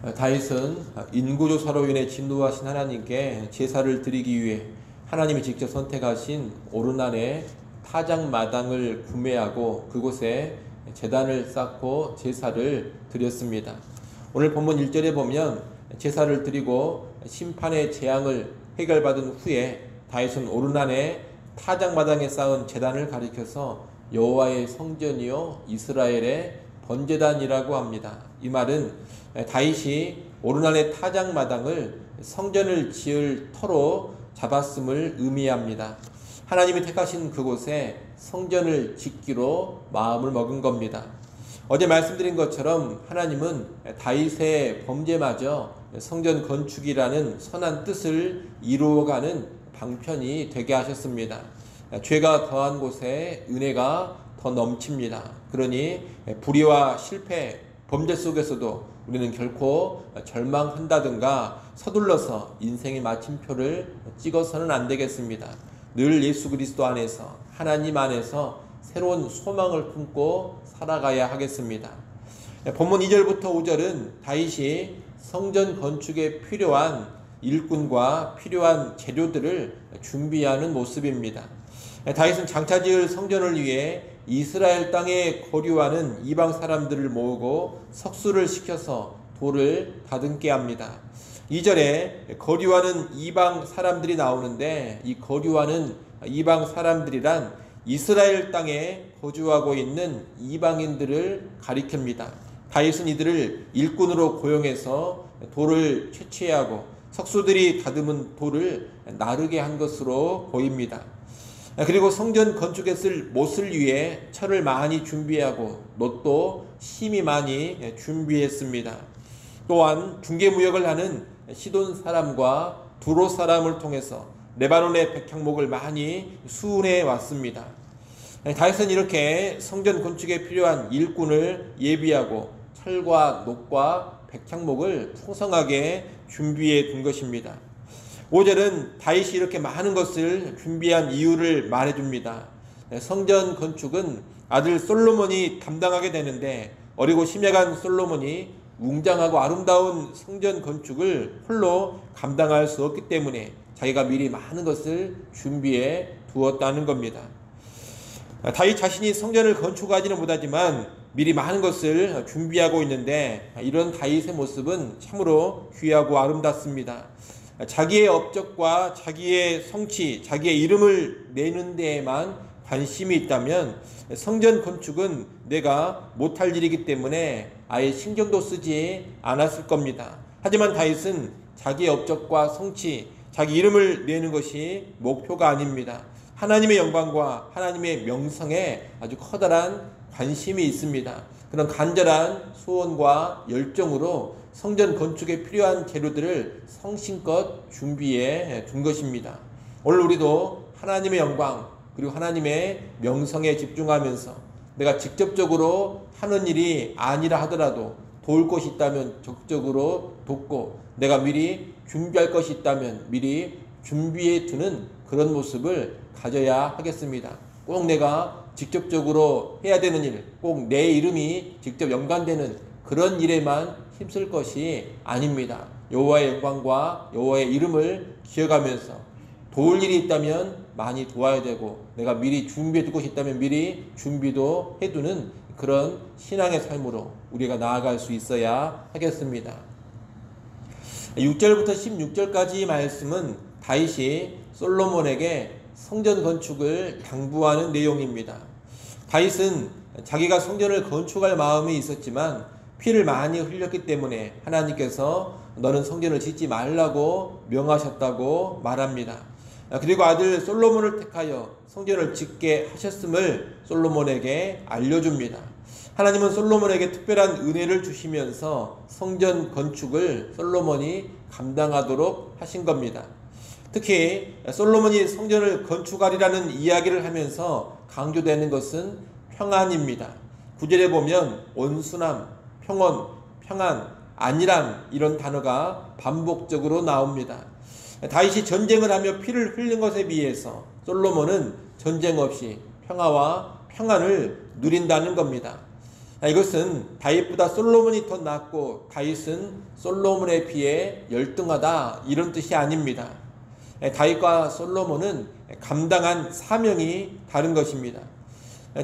다윗은 인구조사로 인해 진노하신 하나님께 제사를 드리기 위해 하나님이 직접 선택하신 오르난의 타작마당을 구매하고 그곳에 제단을 쌓고 제사를 드렸습니다. 오늘 본문 1절에 보면 제사를 드리고 심판의 재앙을 해결받은 후에 다윗은 오르난의 타작마당에 쌓은 제단을 가리켜서 여호와의 성전이요 이스라엘의 번제단이라고 합니다. 이 말은 다윗이 오르난의 타작마당을 성전을 지을 터로 잡았음을 의미합니다. 하나님이 택하신 그곳에 성전을 짓기로 마음을 먹은 겁니다. 어제 말씀드린 것처럼 하나님은 다윗의 범죄마저 성전 건축이라는 선한 뜻을 이루어가는 방편이 되게 하셨습니다. 죄가 더한 곳에 은혜가 더 넘칩니다. 그러니 불의와 실패, 범죄 속에서도 우리는 결코 절망한다든가 서둘러서 인생의 마침표를 찍어서는 안 되겠습니다. 늘 예수 그리스도 안에서, 하나님 안에서 새로운 소망을 품고 살아가야 하겠습니다. 본문 2절부터 5절은 다윗이 성전 건축에 필요한 일꾼과 필요한 재료들을 준비하는 모습입니다. 다윗은 장차 지을 성전을 위해 이스라엘 땅에 거류하는 이방 사람들을 모으고 석수를 시켜서 돌을 다듬게 합니다. 2절에 거류하는 이방 사람들이 나오는데 이 거류하는 이방 사람들이란 이스라엘 땅에 거주하고 있는 이방인들을 가리킵니다. 다윗은 이들을 일꾼으로 고용해서 돌을 채취하고 석수들이 다듬은 돌을 나르게 한 것으로 보입니다. 그리고 성전 건축에 쓸 못을 위해 철을 많이 준비하고 놋도 심히 많이 준비했습니다. 또한 중개무역을 하는 시돈 사람과 두로 사람을 통해서 레바논의 백향목을 많이 수운해 왔습니다. 다윗은 이렇게 성전 건축에 필요한 일꾼을 예비하고 철과 놋과 백향목을 풍성하게 준비해 둔 것입니다. 5절은 다윗이 이렇게 많은 것을 준비한 이유를 말해줍니다. 성전 건축은 아들 솔로몬이 담당하게 되는데 어리고 심약한 솔로몬이 웅장하고 아름다운 성전 건축을 홀로 감당할 수 없기 때문에 자기가 미리 많은 것을 준비해 두었다는 겁니다. 다윗 자신이 성전을 건축하지는 못하지만 미리 많은 것을 준비하고 있는데 이런 다윗의 모습은 참으로 귀하고 아름답습니다. 자기의 업적과 자기의 성취, 자기의 이름을 내는 데에만 관심이 있다면 성전 건축은 내가 못할 일이기 때문에 아예 신경도 쓰지 않았을 겁니다. 하지만 다윗은 자기의 업적과 성취, 자기 이름을 내는 것이 목표가 아닙니다. 하나님의 영광과 하나님의 명성에 아주 커다란 관심이 있습니다. 그런 간절한 소원과 열정으로 성전 건축에 필요한 재료들을 성심껏 준비해 둔 것입니다. 오늘 우리도 하나님의 영광 그리고 하나님의 명성에 집중하면서 내가 직접적으로 하는 일이 아니라 하더라도 도울 것이 있다면 적극적으로 돕고 내가 미리 준비할 것이 있다면 미리 준비해 두는 그런 모습을 가져야 하겠습니다. 꼭 내가 직접적으로 해야 되는 일, 꼭 내 이름이 직접 연관되는 그런 일에만 힘쓸 것이 아닙니다. 여호와의 영광과 여호와의 이름을 기억하면서 도울 일이 있다면 많이 도와야 되고 내가 미리 준비해 둘 것이 있다면 미리 준비도 해두는 그런 신앙의 삶으로 우리가 나아갈 수 있어야 하겠습니다. 6절부터 16절까지 말씀은 다윗이 솔로몬에게 성전 건축을 당부하는 내용입니다. 다윗은 자기가 성전을 건축할 마음이 있었지만 피를 많이 흘렸기 때문에 하나님께서 너는 성전을 짓지 말라고 명하셨다고 말합니다. 그리고 아들 솔로몬을 택하여 성전을 짓게 하셨음을 솔로몬에게 알려줍니다. 하나님은 솔로몬에게 특별한 은혜를 주시면서 성전 건축을 솔로몬이 감당하도록 하신 겁니다. 특히 솔로몬이 성전을 건축하리라는 이야기를 하면서 강조되는 것은 평안입니다. 9절에 보면 온순함, 평온, 평안, 안일함 이런 단어가 반복적으로 나옵니다. 다윗이 전쟁을 하며 피를 흘린 것에 비해서 솔로몬은 전쟁 없이 평화와 평안을 누린다는 겁니다. 이것은 다윗보다 솔로몬이 더 낫고 다윗은 솔로몬에 비해 열등하다 이런 뜻이 아닙니다. 다윗과 솔로몬은 감당한 사명이 다른 것입니다.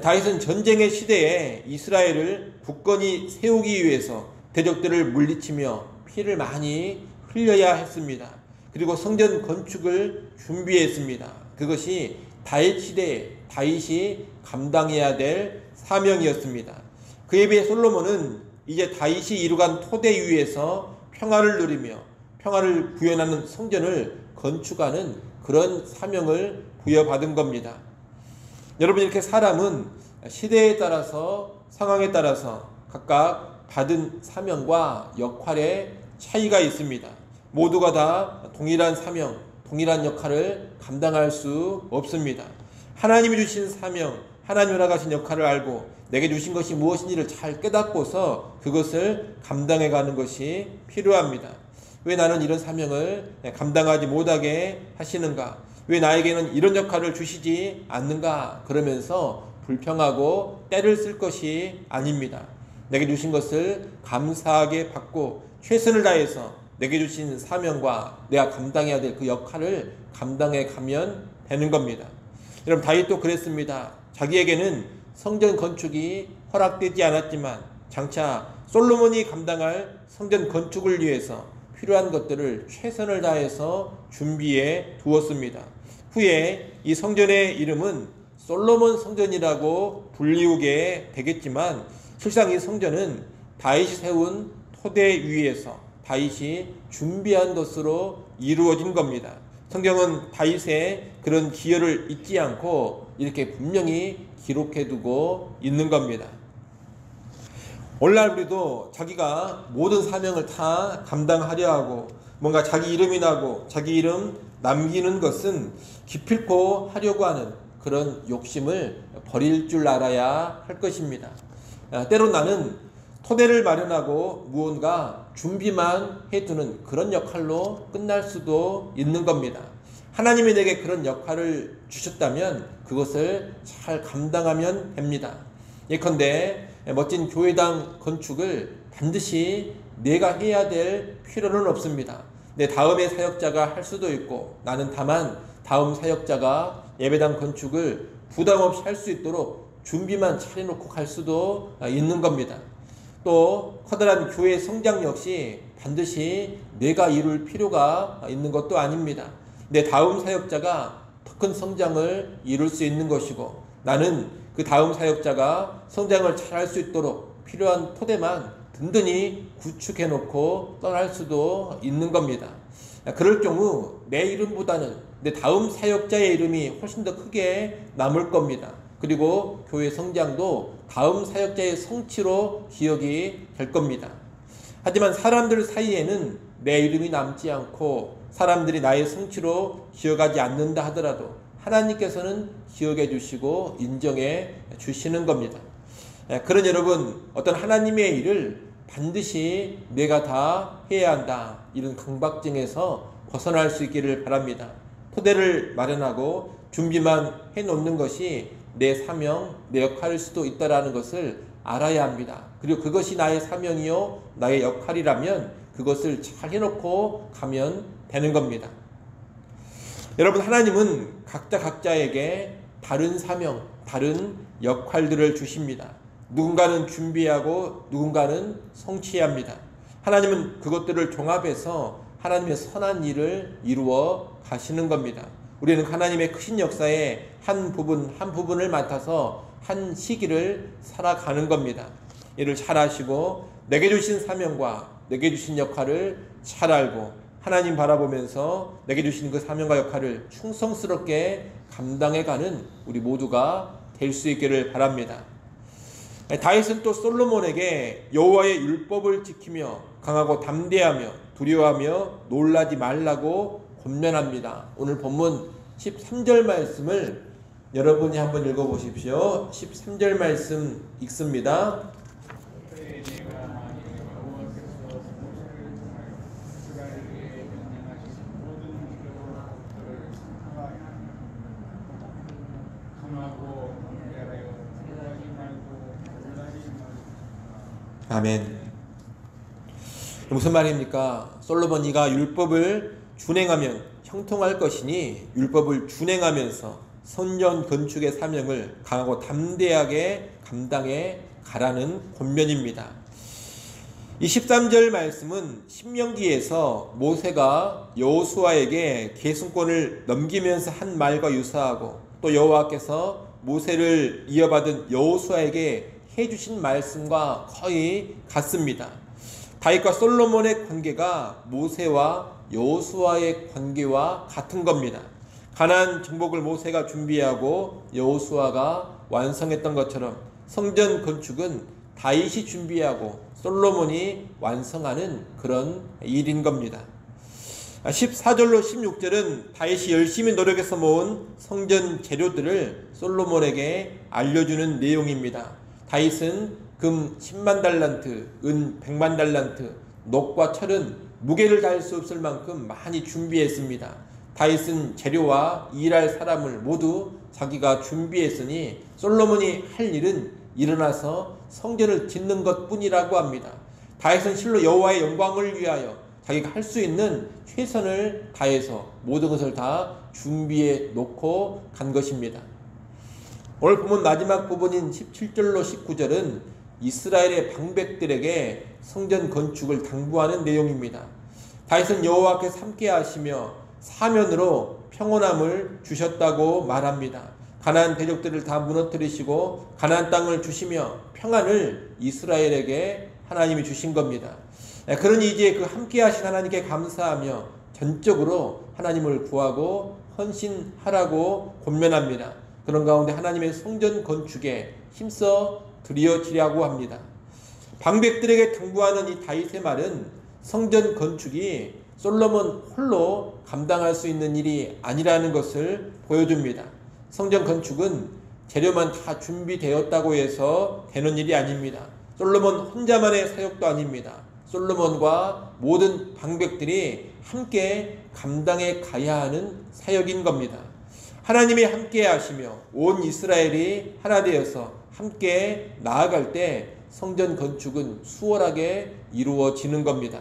다윗은 전쟁의 시대에 이스라엘을 굳건히 세우기 위해서 대적들을 물리치며 피를 많이 흘려야 했습니다. 그리고 성전 건축을 준비했습니다. 그것이 다윗 시대에 다윗이 감당해야 될 사명이었습니다. 그에 비해 솔로몬은 이제 다윗이 이루간 토대 위에서 평화를 누리며 평화를 구현하는 성전을 건축하는 그런 사명을 부여받은 겁니다. 여러분, 이렇게 사람은 시대에 따라서 상황에 따라서 각각 받은 사명과 역할의 차이가 있습니다. 모두가 다 동일한 사명, 동일한 역할을 감당할 수 없습니다. 하나님이 주신 사명, 하나님이 허락하신 역할을 알고 내게 주신 것이 무엇인지를 잘 깨닫고서 그것을 감당해 가는 것이 필요합니다. 왜 나는 이런 사명을 감당하지 못하게 하시는가? 왜 나에게는 이런 역할을 주시지 않는가? 그러면서 불평하고 때를 쓸 것이 아닙니다. 내게 주신 것을 감사하게 받고 최선을 다해서 내게 주신 사명과 내가 감당해야 될 그 역할을 감당해 가면 되는 겁니다. 여러분, 다윗도 그랬습니다. 자기에게는 성전 건축이 허락되지 않았지만 장차 솔로몬이 감당할 성전 건축을 위해서 필요한 것들을 최선을 다해서 준비해 두었습니다. 후에 이 성전의 이름은 솔로몬 성전이라고 불리우게 되겠지만 실상 이 성전은 다윗이 세운 토대 위에서 다윗이 준비한 것으로 이루어진 겁니다. 성경은 다윗의 그런 기여를 잊지 않고 이렇게 분명히 기록해 두고 있는 겁니다. 오늘날 우리도 자기가 모든 사명을 다 감당하려 하고 뭔가 자기 이름이 나고 자기 이름 남기는 것은 기필코 하려고 하는 그런 욕심을 버릴 줄 알아야 할 것입니다. 때론 나는 토대를 마련하고 무언가 준비만 해두는 그런 역할로 끝날 수도 있는 겁니다. 하나님이 내게 그런 역할을 주셨다면 그것을 잘 감당하면 됩니다. 예컨대 멋진 교회당 건축을 반드시 내가 해야 될 필요는 없습니다. 내 다음의 사역자가 할 수도 있고 나는 다만 다음 사역자가 예배당 건축을 부담 없이 할 수 있도록 준비만 차려놓고 갈 수도 있는 겁니다. 또 커다란 교회 성장 역시 반드시 내가 이룰 필요가 있는 것도 아닙니다. 내 다음 사역자가 더 큰 성장을 이룰 수 있는 것이고 나는 그 다음 사역자가 성장을 잘 할 수 있도록 필요한 토대만 든든히 구축해 놓고 떠날 수도 있는 겁니다. 그럴 경우 내 이름보다는 내 다음 사역자의 이름이 훨씬 더 크게 남을 겁니다. 그리고 교회 성장도 다음 사역자의 성취로 기억이 될 겁니다. 하지만 사람들 사이에는 내 이름이 남지 않고 사람들이 나의 성취로 기억하지 않는다 하더라도 하나님께서는 기억해 주시고 인정해 주시는 겁니다. 그런 여러분, 어떤 하나님의 일을 반드시 내가 다 해야 한다, 이런 강박증에서 벗어날 수 있기를 바랍니다. 토대를 마련하고 준비만 해놓는 것이 내 사명, 내 역할일 수도 있다는 것을 알아야 합니다. 그리고 그것이 나의 사명이요 나의 역할이라면 그것을 잘 해놓고 가면 되는 겁니다. 여러분, 하나님은 각자에게 다른 사명, 다른 역할들을 주십니다. 누군가는 준비하고 누군가는 성취해야 합니다. 하나님은 그것들을 종합해서 하나님의 선한 일을 이루어 가시는 겁니다. 우리는 하나님의 크신 역사의 한 부분을 맡아서 한 시기를 살아가는 겁니다. 이를 잘 아시고 내게 주신 사명과 내게 주신 역할을 잘 알고 하나님 바라보면서 내게 주신 그 사명과 역할을 충성스럽게 감당해가는 우리 모두가 될 수 있기를 바랍니다. 다윗은 또 솔로몬에게 여호와의 율법을 지키며 강하고 담대하며 두려워하며 놀라지 말라고 권면합니다. 오늘 본문 13절 말씀을 여러분이 한번 읽어보십시오. 13절 말씀 읽습니다. 아멘. 무슨 말입니까? 솔로몬이가 율법을 준행하면 형통할 것이니 율법을 준행하면서 성전 건축의 사명을 강하고 담대하게 감당해 가라는 권면입니다. 이 13절 말씀은 신명기에서 모세가 여호수아에게 계승권을 넘기면서 한 말과 유사하고, 또 여호와께서 모세를 이어받은 여호수아에게 해주신 말씀과 거의 같습니다. 다윗과 솔로몬의 관계가 모세와 여호수아의 관계와 같은 겁니다. 가나안 정복을 모세가 준비하고 여호수아가 완성했던 것처럼 성전 건축은 다윗이 준비하고 솔로몬이 완성하는 그런 일인 겁니다. 14절로 16절은 다윗이 열심히 노력해서 모은 성전 재료들을 솔로몬에게 알려주는 내용입니다. 다윗은 금 10만 달란트, 은 100만 달란트, 녹과 철은 무게를 다할 수 없을 만큼 많이 준비했습니다. 다윗은 재료와 일할 사람을 모두 자기가 준비했으니 솔로몬이 할 일은 일어나서 성전을 짓는 것뿐이라고 합니다. 다윗은 실로 여호와의 영광을 위하여 자기가 할 수 있는 최선을 다해서 모든 것을 다 준비해 놓고 간 것입니다. 오늘 본문 마지막 부분인 17절로 19절은 이스라엘의 방백들에게 성전 건축을 당부하는 내용입니다. 다윗은 여호와께서 함께 하시며 사면으로 평온함을 주셨다고 말합니다. 가나안 대적들을 다 무너뜨리시고 가나안 땅을 주시며 평안을 이스라엘에게 하나님이 주신 겁니다. 그러니 이제 그 함께 하신 하나님께 감사하며 전적으로 하나님을 구하고 헌신하라고 권면합니다. 그런 가운데 하나님의 성전 건축에 힘써 드려지려고 합니다. 방백들에게 당부하는 이 다윗의 말은 성전 건축이 솔로몬 홀로 감당할 수 있는 일이 아니라는 것을 보여줍니다. 성전 건축은 재료만 다 준비되었다고 해서 되는 일이 아닙니다. 솔로몬 혼자만의 사역도 아닙니다. 솔로몬과 모든 방백들이 함께 감당해 가야 하는 사역인 겁니다. 하나님이 함께 하시며 온 이스라엘이 하나 되어서 함께 나아갈 때 성전 건축은 수월하게 이루어지는 겁니다.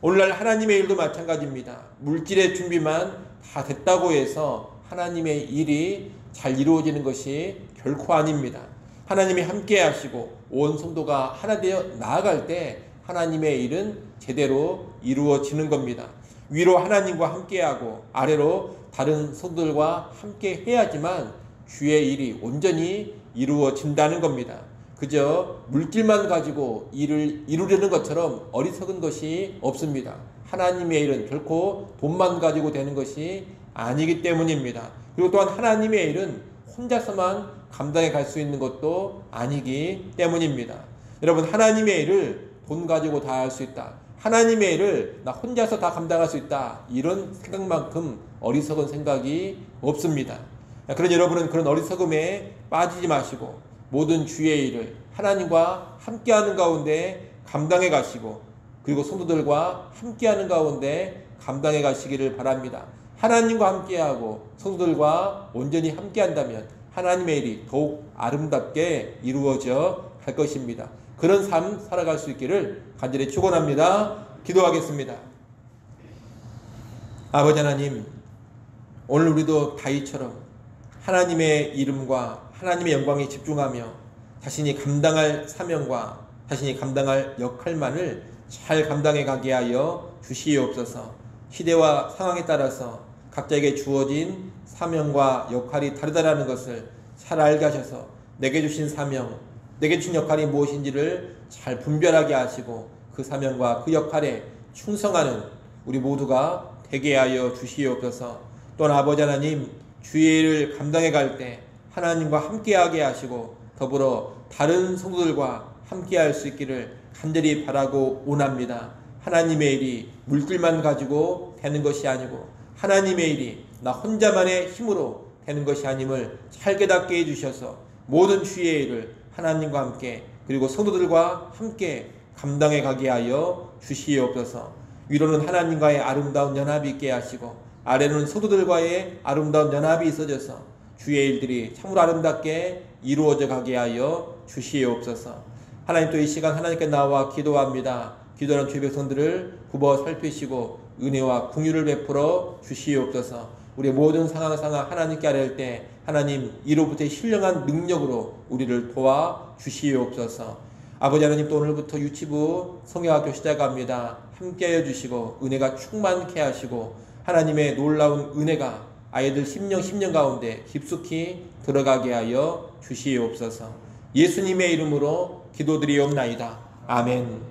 오늘날 하나님의 일도 마찬가지입니다. 물질의 준비만 다 됐다고 해서 하나님의 일이 잘 이루어지는 것이 결코 아닙니다. 하나님이 함께 하시고 온 성도가 하나 되어 나아갈 때 하나님의 일은 제대로 이루어지는 겁니다. 위로 하나님과 함께하고 아래로 다른 성도들과 함께 해야지만 주의 일이 온전히 이루어진다는 겁니다. 그저 물질만 가지고 일을 이루려는 것처럼 어리석은 것이 없습니다. 하나님의 일은 결코 돈만 가지고 되는 것이 아니기 때문입니다. 그리고 또한 하나님의 일은 혼자서만 감당해 갈 수 있는 것도 아니기 때문입니다. 여러분, 하나님의 일을 돈 가지고 다 할 수 있다, 하나님의 일을 나 혼자서 다 감당할 수 있다, 이런 생각만큼 어리석은 생각이 없습니다. 그런 여러분은 그런 어리석음에 빠지지 마시고 모든 주의 일을 하나님과 함께하는 가운데 감당해 가시고, 그리고 성도들과 함께하는 가운데 감당해 가시기를 바랍니다. 하나님과 함께하고 성도들과 온전히 함께한다면 하나님의 일이 더욱 아름답게 이루어져 갈 것입니다. 그런 삶 살아갈 수 있기를 간절히 축원합니다. 기도하겠습니다. 아버지 하나님, 오늘 우리도 다윗처럼 하나님의 이름과 하나님의 영광에 집중하며 자신이 감당할 사명과 자신이 감당할 역할만을 잘 감당해 가게 하여 주시옵소서. 시대와 상황에 따라서 각자에게 주어진 사명과 역할이 다르다라는 것을 잘 알게 하셔서 내게 주신 사명, 내게 주신 역할이 무엇인지를 잘 분별하게 하시고 그 사명과 그 역할에 충성하는 우리 모두가 되게 하여 주시옵소서. 또한 아버지 하나님, 주의 일을 감당해 갈 때 하나님과 함께하게 하시고 더불어 다른 성도들과 함께할 수 있기를 간절히 바라고 원합니다. 하나님의 일이 물질만 가지고 되는 것이 아니고 하나님의 일이 나 혼자만의 힘으로 되는 것이 아님을 잘 깨닫게 해주셔서 모든 주의 일을 하나님과 함께 그리고 성도들과 함께 감당해 가게 하여 주시옵소서. 위로는 하나님과의 아름다운 연합이 있게 하시고 아래는 성도들과의 아름다운 연합이 있어져서 주의 일들이 참으로 아름답게 이루어져 가게 하여 주시옵소서. 하나님 또 이 시간 하나님께 나와 기도합니다. 기도하는 주의 백성들을 굽어 살피시고 은혜와 긍휼을 베풀어 주시옵소서. 우리의 모든 상황 하나님께 아뢰할 때 하나님 이로부터의 신령한 능력으로 우리를 도와 주시옵소서. 아버지 하나님, 또 오늘부터 유치부 성경학교 시작합니다. 함께하여 주시고 은혜가 충만케 하시고 하나님의 놀라운 은혜가 아이들 심령 가운데 깊숙이 들어가게 하여 주시옵소서. 예수님의 이름으로 기도드리옵나이다. 아멘.